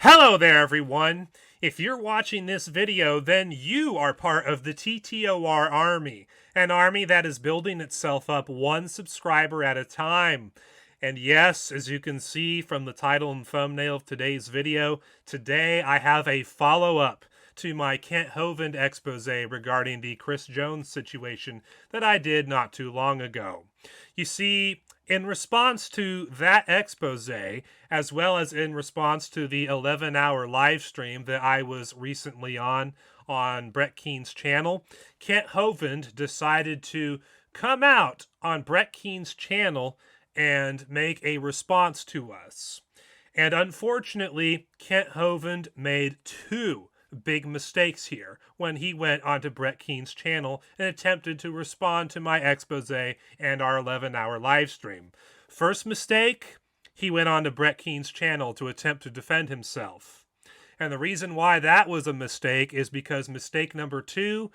Hello there, everyone. If you're watching this video, then you are part of the TTOR army, an army that is building itself up one subscriber at a time. And yes, as you can see from the title and thumbnail of today's video, today I have a follow-up to my Kent Hovind expose regarding the Chris Jones situation that I did not too long ago. You see, in response to that expose, as well as in response to the 11-hour live stream that I was recently on Brett Keane's channel, Kent Hovind decided to come out on Brett Keane's channel and make a response to us. And unfortunately, Kent Hovind made two big mistakes here when he went onto Brett Keane's channel and attempted to respond to my expose and our 11-hour live stream. First mistake, he went onto Brett Keane's channel to attempt to defend himself. And the reason why that was a mistake is because mistake number two,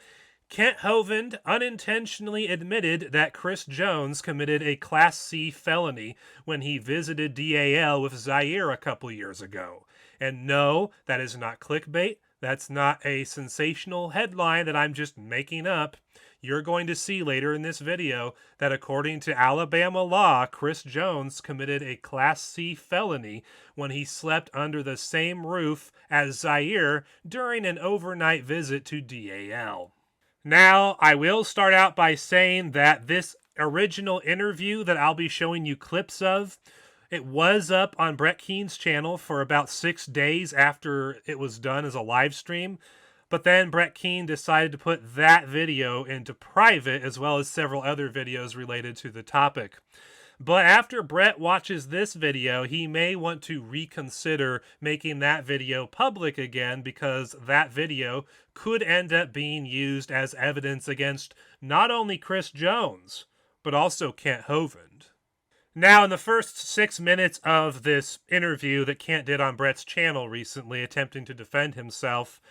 Kent Hovind unintentionally admitted that Chris Jones committed a Class C felony when he visited DAL with Zaire a couple years ago. And no, that is not clickbait. That's not a sensational headline that I'm just making up. You're going to see later in this video that according to Alabama law, Chris Jones committed a Class C felony when he slept under the same roof as Zaire during an overnight visit to DAL. Now, I will start out by saying that this original interview that I'll be showing you clips of, it was up on Brett Keane's channel for about 6 days after it was done as a live stream, but then Brett Keane decided to put that video into private as well as several other videos related to the topic. But after Brett watches this video, he may want to reconsider making that video public again because that video could end up being used as evidence against not only Chris Jones, but also Kent Hovind. Now, in the first 6 minutes of this interview that Kent did on Brett's channel recently, attempting to defend himself,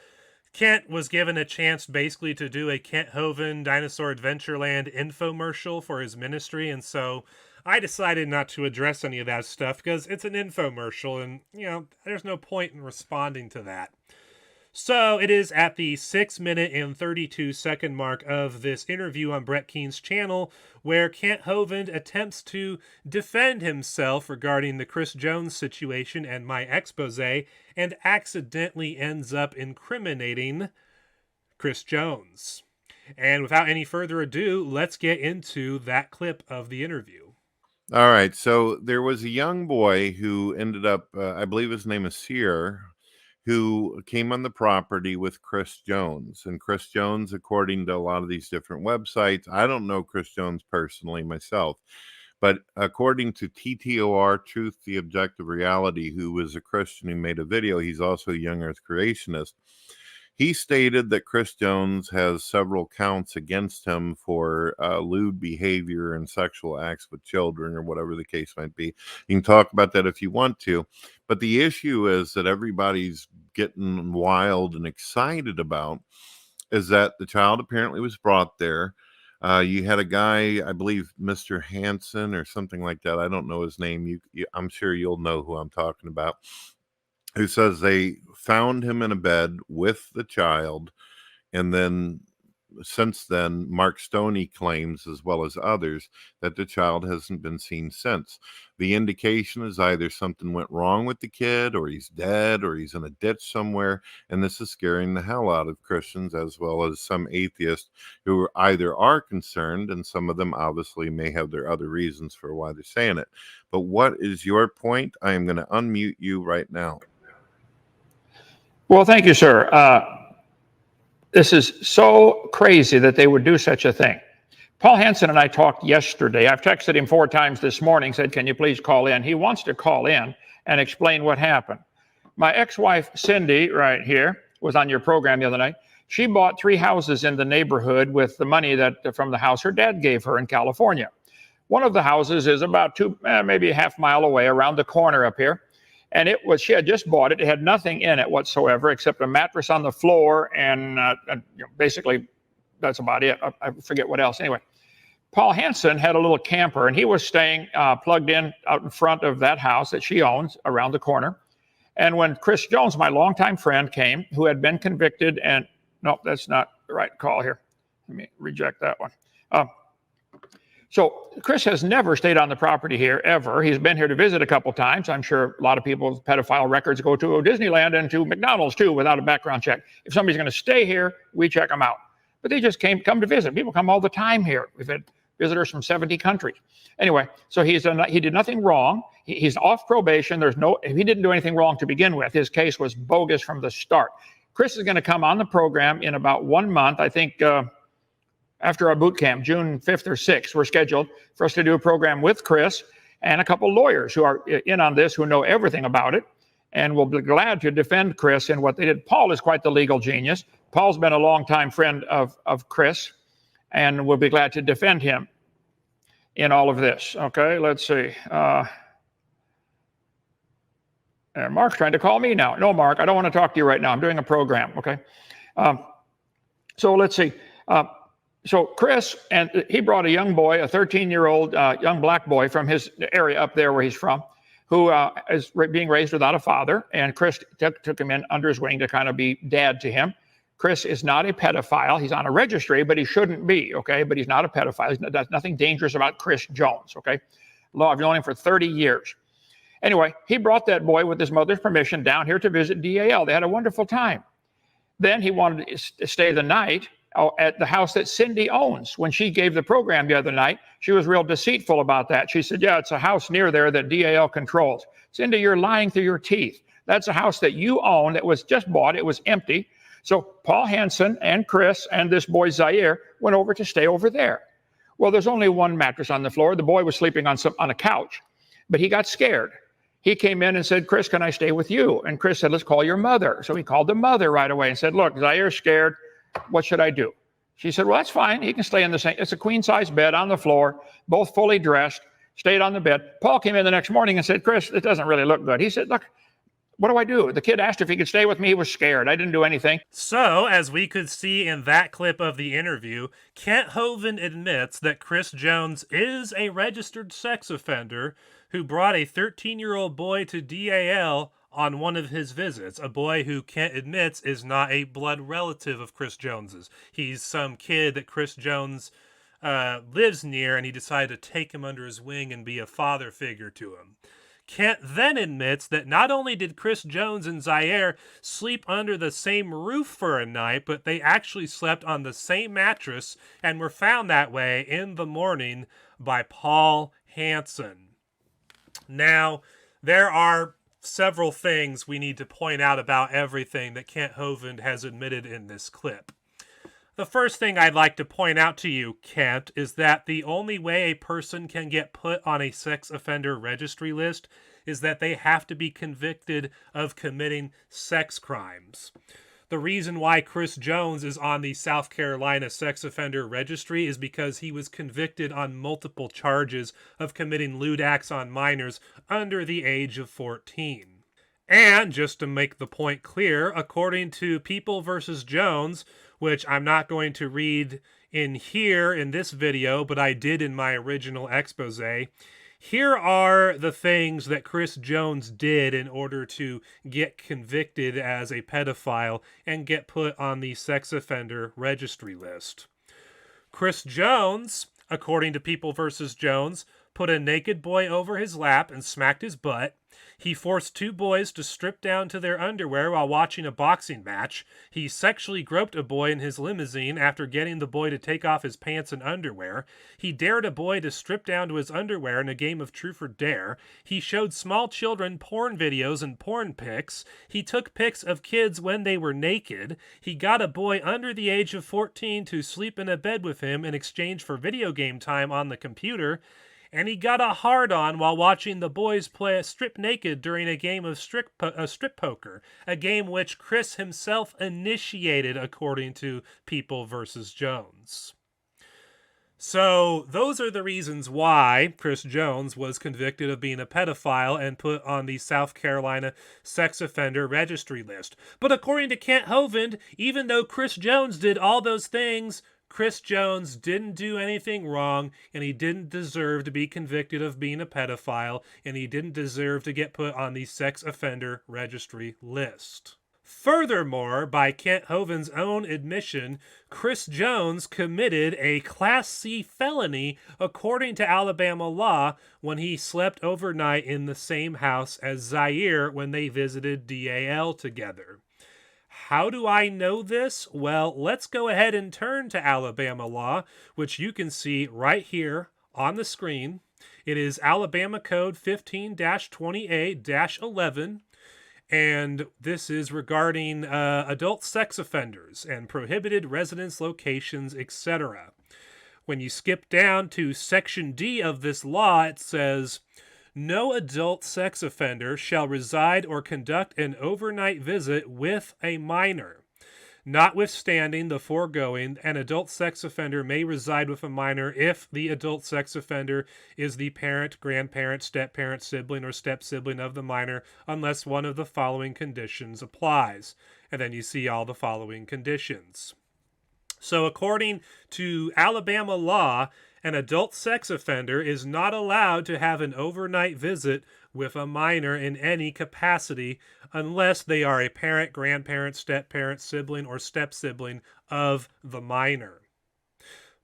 Kent was given a chance basically to do a Kent Hovind Dinosaur Adventureland infomercial for his ministry, and so I decided not to address any of that stuff because it's an infomercial and, there's no point in responding to that. So it is at the 6-minute and 32-second mark of this interview on Brett Keane's channel where Kent Hovind attempts to defend himself regarding the Chris Jones situation and my expose and accidentally ends up incriminating Chris Jones. And without any further ado, let's get into that clip of the interview. All right, so there was a young boy who ended up, I believe his name is Zaire, who came on the property with Chris Jones. And Chris Jones, according to a lot of these different websites, I don't know Chris Jones personally myself, but according to TTOR, Truth, the Objective Reality, who was a Christian who made a video, he's also a young earth creationist. He stated that Chris Jones has several counts against him for lewd behavior and sexual acts with children or whatever the case might be. You can talk about that if you want to. But the issue is that everybody's getting wild and excited about is that the child apparently was brought there. You had a guy, I believe Mr. Hansen or something like that. I don't know his name. I'm sure you'll know who I'm talking about. Who says they found him in a bed with the child, and then since then, Mark Stoney claims, as well as others, that the child hasn't been seen since. The indication is either something went wrong with the kid, or he's dead, or he's in a ditch somewhere, and this is scaring the hell out of Christians, as well as some atheists who either are concerned, and some of them obviously may have their other reasons for why they're saying it. But what is your point? I am going to unmute you right now. Well, thank you, sir. This is so crazy that they would do such a thing. Paul Hansen and I talked yesterday. I've texted him 4 times this morning, said, can you please call in? He wants to call in and explain what happened. My ex-wife, Cindy, right here, was on your program the other night. She bought 3 houses in the neighborhood with the money that from the house her dad gave her in California. One of the houses is about maybe a half mile away around the corner up here. And she had just bought it. It had nothing in it whatsoever except a mattress on the floor. And basically, that's about it. I forget what else. Anyway, Paul Hansen had a little camper, and he was staying plugged in out in front of that house that she owns around the corner. And when Chris Jones, my longtime friend, came, who had been convicted, and no, that's not the right call here. Let me reject that one. So Chris has never stayed on the property here, ever. He's been here to visit a couple times. I'm sure a lot of people's pedophile records go to Disneyland and to McDonald's, too, without a background check. If somebody's going to stay here, we check them out. But they just come to visit. People come all the time here. We've had visitors from 70 countries. Anyway, so he did nothing wrong. He's off probation. He didn't do anything wrong to begin with. His case was bogus from the start. Chris is going to come on the program in about 1 month, I think, after our boot camp, June 5th or 6th. We're scheduled for us to do a program with Chris and a couple lawyers who are in on this, who know everything about it, and will be glad to defend Chris in what they did. Paul is quite the legal genius. Paul's been a longtime friend of Chris, and we'll be glad to defend him in all of this. Okay, let's see. And Mark's trying to call me now. No, Mark, I don't want to talk to you right now. I'm doing a program, okay? So let's see. So Chris, and he brought a young boy, a 13-year-old young black boy from his area up there where he's from, who is being raised without a father. And Chris took him in under his wing to kind of be dad to him. Chris is not a pedophile. He's on a registry, but he shouldn't be, okay? But he's not a pedophile. There's nothing dangerous about Chris Jones, okay? I've known him for 30 years. Anyway, he brought that boy with his mother's permission down here to visit DAL. They had a wonderful time. Then he wanted to stay the night at the house that Cindy owns. When she gave the program the other night, she was real deceitful about that. She said, yeah, it's a house near there that DAL controls. Cindy, you're lying through your teeth. That's a house that you own that was just bought. It was empty. So Paul Hansen and Chris and this boy Zaire went over to stay over there. Well, there's only one mattress on the floor. The boy was sleeping on a couch, but he got scared. He came in and said, Chris, can I stay with you? And Chris said, let's call your mother. So he called the mother right away and said, look, Zaire's scared. What should I do? She said, well, that's fine. He can stay in the same. It's a queen-size bed on the floor, both fully dressed, stayed on the bed. Paul came in the next morning and said, Chris, it doesn't really look good. He said, look, what do I do? The kid asked if he could stay with me. He was scared. I didn't do anything. So, as we could see in that clip of the interview, Kent Hovind admits that Chris Jones is a registered sex offender who brought a 13-year-old boy to DAL on one of his visits, a boy who Kent admits is not a blood relative of Chris Jones's. He's some kid that Chris Jones lives near, and he decided to take him under his wing and be a father figure to him. Kent then admits that not only did Chris Jones and Zaire sleep under the same roof for a night, but they actually slept on the same mattress and were found that way in the morning by Paul Hansen. Now, there are several things we need to point out about everything that Kent Hovind has admitted in this clip. The first thing I'd like to point out to you, Kent, is that the only way a person can get put on a sex offender registry list is that they have to be convicted of committing sex crimes. The reason why Chris Jones is on the South Carolina sex offender registry is because he was convicted on multiple charges of committing lewd acts on minors under the age of 14. And just to make the point clear, according to People vs. Jones, which I'm not going to read in here in this video, but I did in my original expose, here are the things that Chris Jones did in order to get convicted as a pedophile and get put on the sex offender registry list. Chris Jones, according to People vs. Jones, put a naked boy over his lap and smacked his butt. He forced two boys to strip down to their underwear while watching a boxing match. He sexually groped a boy in his limousine after getting the boy to take off his pants and underwear. He dared a boy to strip down to his underwear in a game of Truth or Dare. He showed small children porn videos and porn pics. He took pics of kids when they were naked. He got a boy under the age of 14 to sleep in a bed with him in exchange for video game time on the computer. And he got a hard-on while watching the boys play strip naked during a game of strip poker, a game which Chris himself initiated, according to People vs. Jones. So those are the reasons why Chris Jones was convicted of being a pedophile and put on the South Carolina sex offender registry list. But according to Kent Hovind, even though Chris Jones did all those things, Chris Jones didn't do anything wrong, and he didn't deserve to be convicted of being a pedophile, and he didn't deserve to get put on the sex offender registry list. Furthermore, by Kent Hovind's own admission, Chris Jones committed a Class C felony according to Alabama law when he slept overnight in the same house as Zaire when they visited DAL together. How do I know this? Well, let's go ahead and turn to Alabama law, which you can see right here on the screen. It is Alabama Code 15-20A-11. And this is regarding adult sex offenders and prohibited residence locations, etc. When you skip down to Section D of this law, it says, no adult sex offender shall reside or conduct an overnight visit with a minor. Notwithstanding the foregoing, an adult sex offender may reside with a minor if the adult sex offender is the parent, grandparent, step-parent, sibling, or step-sibling of the minor, unless one of the following conditions applies. And then you see all the following conditions. So according to Alabama law, an adult sex offender is not allowed to have an overnight visit with a minor in any capacity unless they are a parent, grandparent, step-parent, sibling, or step-sibling of the minor.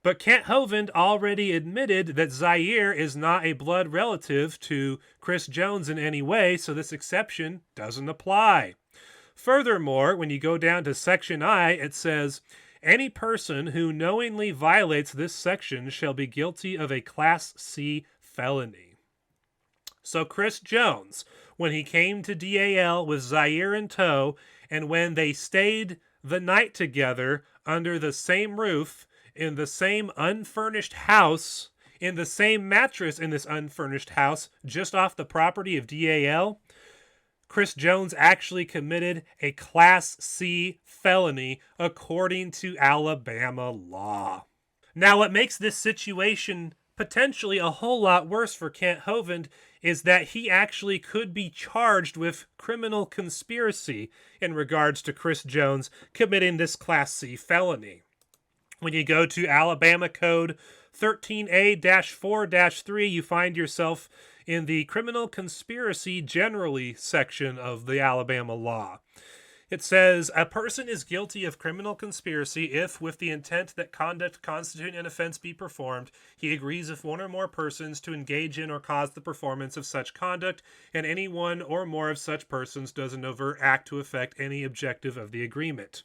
But Kent Hovind already admitted that Zaire is not a blood relative to Chris Jones in any way, so this exception doesn't apply. Furthermore, when you go down to Section I, it says, any person who knowingly violates this section shall be guilty of a Class C felony. So Chris Jones, when he came to DAL with Zaire in tow, and when they stayed the night together under the same roof, in the same unfurnished house, in the same mattress in this unfurnished house, just off the property of DAL, Chris Jones actually committed a Class C felony according to Alabama law. Now, what makes this situation potentially a whole lot worse for Kent Hovind is that he actually could be charged with criminal conspiracy in regards to Chris Jones committing this Class C felony. When you go to Alabama Code 13A-4-3, you find yourself in the criminal conspiracy generally section of the Alabama law. It says, a person is guilty of criminal conspiracy if, with the intent that conduct constituting an offense be performed, he agrees with one or more persons to engage in or cause the performance of such conduct, and any one or more of such persons does an overt act to effect any objective of the agreement.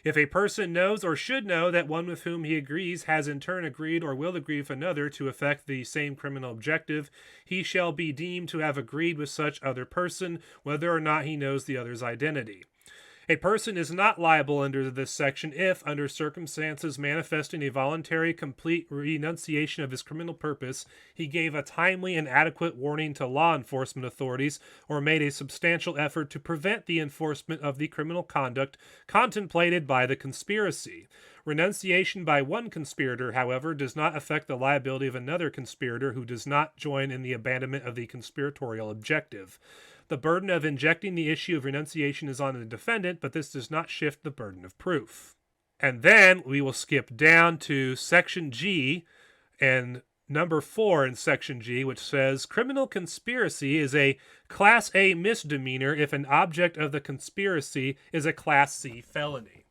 If a person knows or should know that one with whom he agrees has in turn agreed or will agree with another to effect the same criminal objective, he shall be deemed to have agreed with such other person, whether or not he knows the other's identity. A person is not liable under this section if, under circumstances manifesting a voluntary, complete renunciation of his criminal purpose, he gave a timely and adequate warning to law enforcement authorities or made a substantial effort to prevent the enforcement of the criminal conduct contemplated by the conspiracy. Renunciation by one conspirator, however, does not affect the liability of another conspirator who does not join in the abandonment of the conspiratorial objective. The burden of injecting the issue of renunciation is on the defendant, but this does not shift the burden of proof. And then we will skip down to Section G and number 4 in Section G, which says, criminal conspiracy is a Class A misdemeanor if an object of the conspiracy is a Class C felony.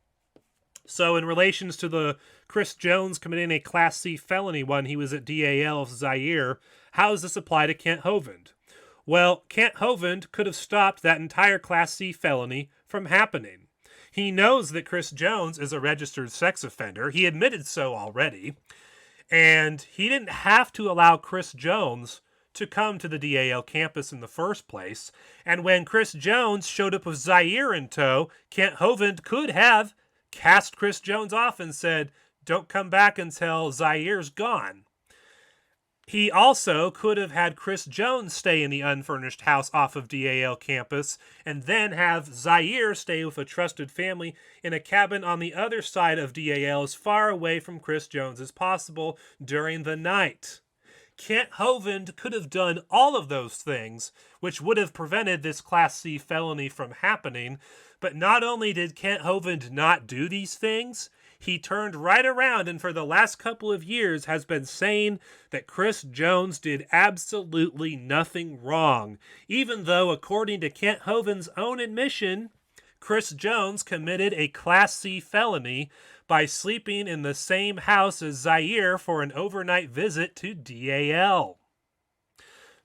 So in relations to the Chris Jones committing a Class C felony when he was at DAL Zaire, how does this apply to Kent Hovind? Well, Kent Hovind could have stopped that entire Class C felony from happening. He knows that Chris Jones is a registered sex offender. He admitted so already. And he didn't have to allow Chris Jones to come to the DAL campus in the first place. And when Chris Jones showed up with Zaire in tow, Kent Hovind could have cast Chris Jones off and said, don't come back until Zaire's gone. He also could have had Chris Jones stay in the unfurnished house off of DAL campus and then have Zaire stay with a trusted family in a cabin on the other side of DAL as far away from Chris Jones as possible during the night. Kent Hovind could have done all of those things, which would have prevented this Class C felony from happening. But not only did Kent Hovind not do these things, he turned right around and for the last couple of years has been saying that Chris Jones did absolutely nothing wrong, even though, according to Kent Hovind's own admission, Chris Jones committed a Class C felony by sleeping in the same house as Zaire for an overnight visit to DAL.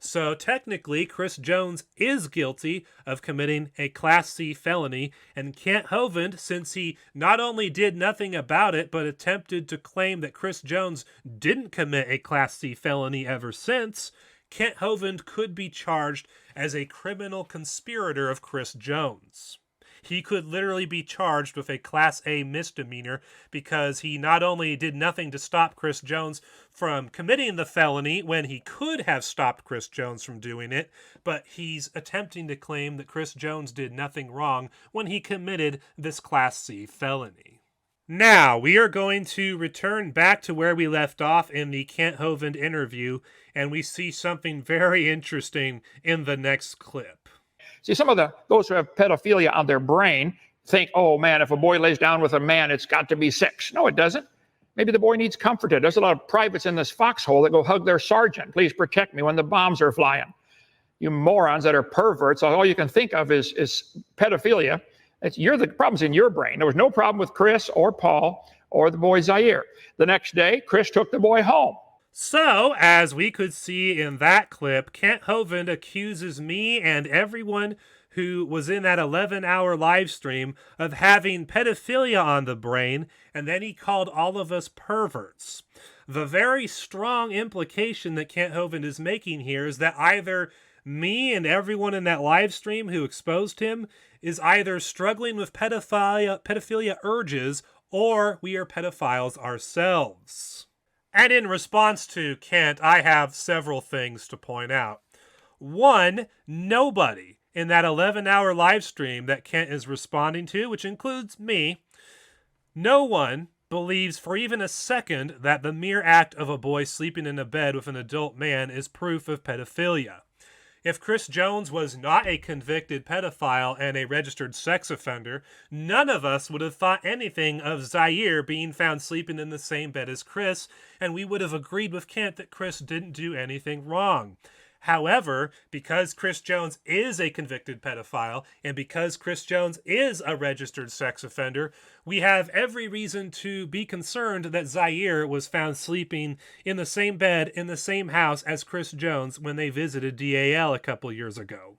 So technically, Chris Jones is guilty of committing a Class C felony, and Kent Hovind, since he not only did nothing about it, but attempted to claim that Chris Jones didn't commit a Class C felony ever since, Kent Hovind could be charged as a criminal conspirator of Chris Jones. He could literally be charged with a Class A misdemeanor because he not only did nothing to stop Chris Jones from committing the felony when he could have stopped Chris Jones from doing it, but he's attempting to claim that Chris Jones did nothing wrong when he committed this Class C felony. Now, we are going to return back to where we left off in the Kent Hovind interview, and we see something very interesting in the next clip. See, some of those who have pedophilia on their brain think, oh man, if a boy lays down with a man, it's got to be sex. No, it doesn't. Maybe the boy needs comforted. There's a lot of privates in this foxhole that go hug their sergeant. Please protect me when the bombs are flying. You morons that are perverts, all you can think of is pedophilia. The problem's in your brain. There was no problem with Chris or Paul or the boy Zaire. The next day, Chris took the boy home. So, as we could see in that clip, Kent Hovind accuses me and everyone who was in that 11-hour live stream of having pedophilia on the brain, and then he called all of us perverts. The very strong implication that Kent Hovind is making here is that either me and everyone in that live stream who exposed him is either struggling with pedophilia urges, or we are pedophiles ourselves. And in response to Kent, I have several things to point out. One, nobody in that 11-hour live stream that Kent is responding to, which includes me, no one believes for even a second that the mere act of a boy sleeping in a bed with an adult man is proof of pedophilia. If Chris Jones was not a convicted pedophile and a registered sex offender, none of us would have thought anything of Zaire being found sleeping in the same bed as Chris, and we would have agreed with Kent that Chris didn't do anything wrong. However, because Chris Jones is a convicted pedophile, and because Chris Jones is a registered sex offender, we have every reason to be concerned that Zaire was found sleeping in the same bed in the same house as Chris Jones when they visited DAL a couple years ago.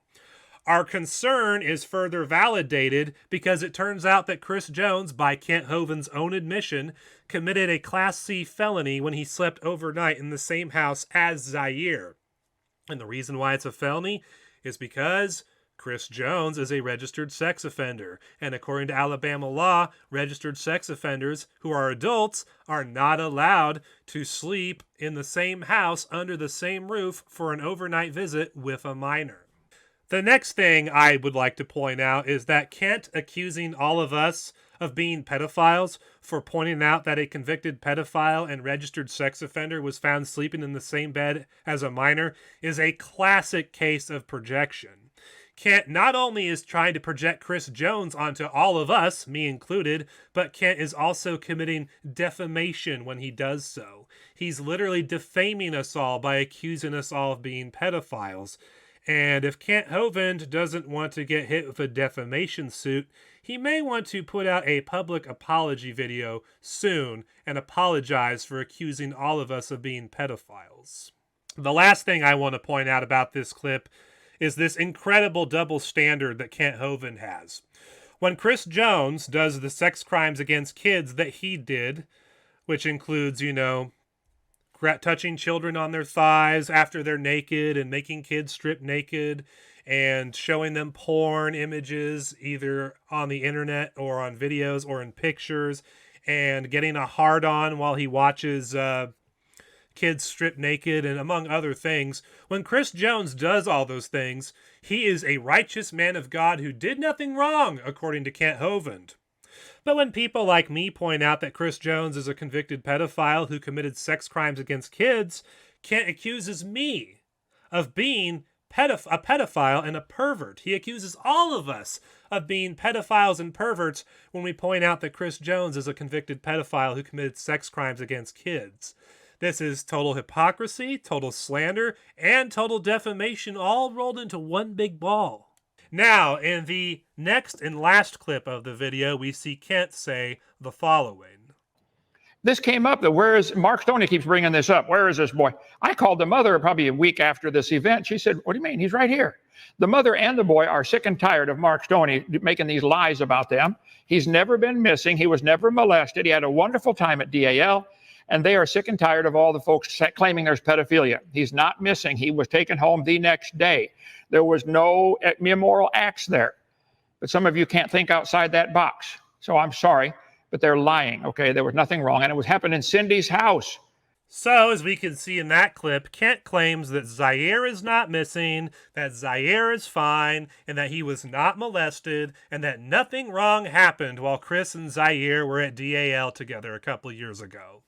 Our concern is further validated because it turns out that Chris Jones, by Kent Hovind's own admission, committed a Class C felony when he slept overnight in the same house as Zaire. And the reason why it's a felony is because Chris Jones is a registered sex offender. And according to Alabama law, registered sex offenders who are adults are not allowed to sleep in the same house under the same roof for an overnight visit with a minor. The next thing I would like to point out is that Kent accusing all of us of being pedophiles for pointing out that a convicted pedophile and registered sex offender was found sleeping in the same bed as a minor is a classic case of projection. Kent not only is trying to project Chris Jones onto all of us, me included, but Kent is also committing defamation when he does so. He's literally defaming us all by accusing us all of being pedophiles. And if Kent Hovind doesn't want to get hit with a defamation suit, he may want to put out a public apology video soon and apologize for accusing all of us of being pedophiles. The last thing I want to point out about this clip is this incredible double standard that Kent Hovind has. When Chris Jones does the sex crimes against kids that he did, which includes, touching children on their thighs after they're naked and making kids strip naked and showing them porn images either on the internet or on videos or in pictures and getting a hard-on while he watches kids strip naked and among other things. When Chris Jones does all those things, he is a righteous man of God who did nothing wrong, according to Kent Hovind. But when people like me point out that Chris Jones is a convicted pedophile who committed sex crimes against kids, Kent accuses me of being a pedophile and a pervert. He accuses all of us of being pedophiles and perverts when we point out that Chris Jones is a convicted pedophile who committed sex crimes against kids. This is total hypocrisy, total slander, and total defamation all rolled into one big ball. Now, in the next and last clip of the video, we see Kent say the following. This came up that where is Mark Stoney keeps bringing this up. Where is this boy? I called the mother probably a week after this event. She said, what do you mean? He's right here. The mother and the boy are sick and tired of Mark Stoney making these lies about them. He's never been missing. He was never molested. He had a wonderful time at DAL. And they are sick and tired of all the folks claiming there's pedophilia. He's not missing. He was taken home the next day. There was no immoral acts there. But some of you can't think outside that box. So I'm sorry, but they're lying, okay? There was nothing wrong, and it was happening in Cindy's house. So, as we can see in that clip, Kent claims that Zaire is not missing, that Zaire is fine, and that he was not molested, and that nothing wrong happened while Chris and Zaire were at DAL together a couple years ago.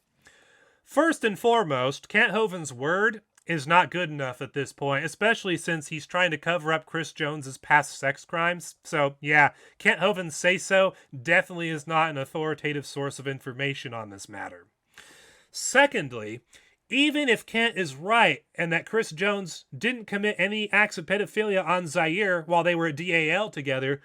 First and foremost, Kent Hovind's word is not good enough at this point, especially since he's trying to cover up Chris Jones's past sex crimes. So, yeah, Kent Hovind's say-so definitely is not an authoritative source of information on this matter. Secondly, even if Kent is right and that Chris Jones didn't commit any acts of pedophilia on Zaire while they were at DAL together,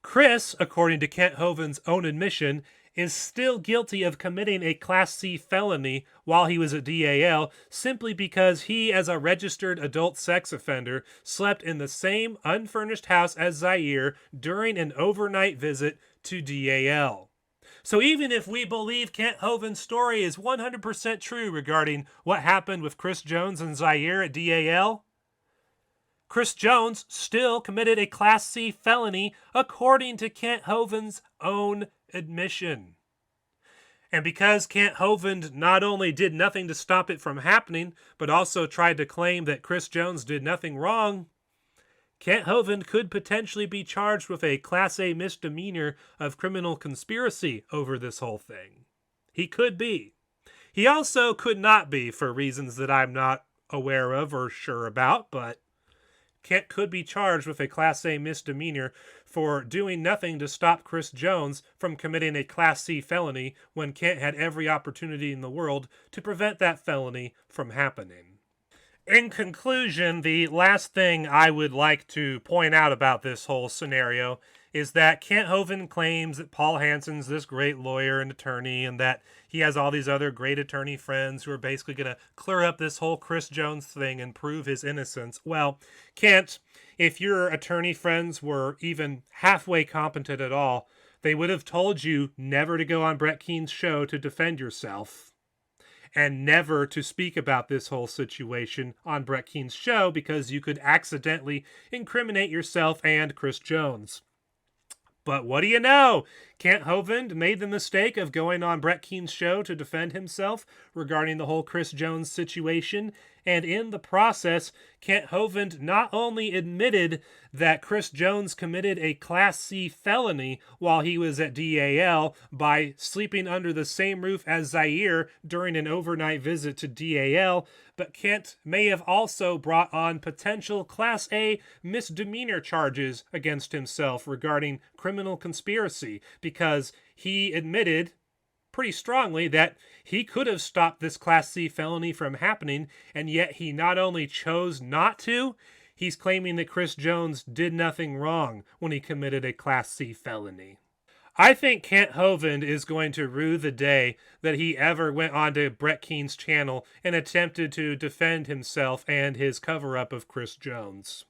Chris, according to Kent Hovind's own admission, is still guilty of committing a Class C felony while he was at DAL simply because he, as a registered adult sex offender, slept in the same unfurnished house as Zaire during an overnight visit to DAL. So even if we believe Kent Hovind's story is 100% true regarding what happened with Chris Jones and Zaire at DAL, Chris Jones still committed a Class C felony according to Kent Hovind's own admission. And because Kent Hovind not only did nothing to stop it from happening, but also tried to claim that Chris Jones did nothing wrong, Kent Hovind could potentially be charged with a Class A misdemeanor of criminal conspiracy over this whole thing. He could be. He also could not be for reasons that I'm not aware of or sure about, but Kent could be charged with a Class A misdemeanor for doing nothing to stop Chris Jones from committing a Class C felony when Kent had every opportunity in the world to prevent that felony from happening. In conclusion, the last thing I would like to point out about this whole scenario is that Kent Hovind claims that Paul Hansen's this great lawyer and attorney and that he has all these other great attorney friends who are basically going to clear up this whole Chris Jones thing and prove his innocence. Well, Kent, if your attorney friends were even halfway competent at all, they would have told you never to go on Brett Keane's show to defend yourself and never to speak about this whole situation on Brett Keane's show because you could accidentally incriminate yourself and Chris Jones. But what do you know? Kent Hovind made the mistake of going on Brett Keane's show to defend himself regarding the whole Chris Jones situation, and in the process, Kent Hovind not only admitted that Chris Jones committed a Class C felony while he was at DAL by sleeping under the same roof as Zaire during an overnight visit to DAL, but Kent may have also brought on potential Class A misdemeanor charges against himself regarding criminal conspiracy, because he admitted pretty strongly that he could have stopped this Class C felony from happening, and yet he not only chose not to, he's claiming that Chris Jones did nothing wrong when he committed a Class C felony. I think Kent Hovind is going to rue the day that he ever went onto Brett Keane's channel and attempted to defend himself and his cover-up of Chris Jones.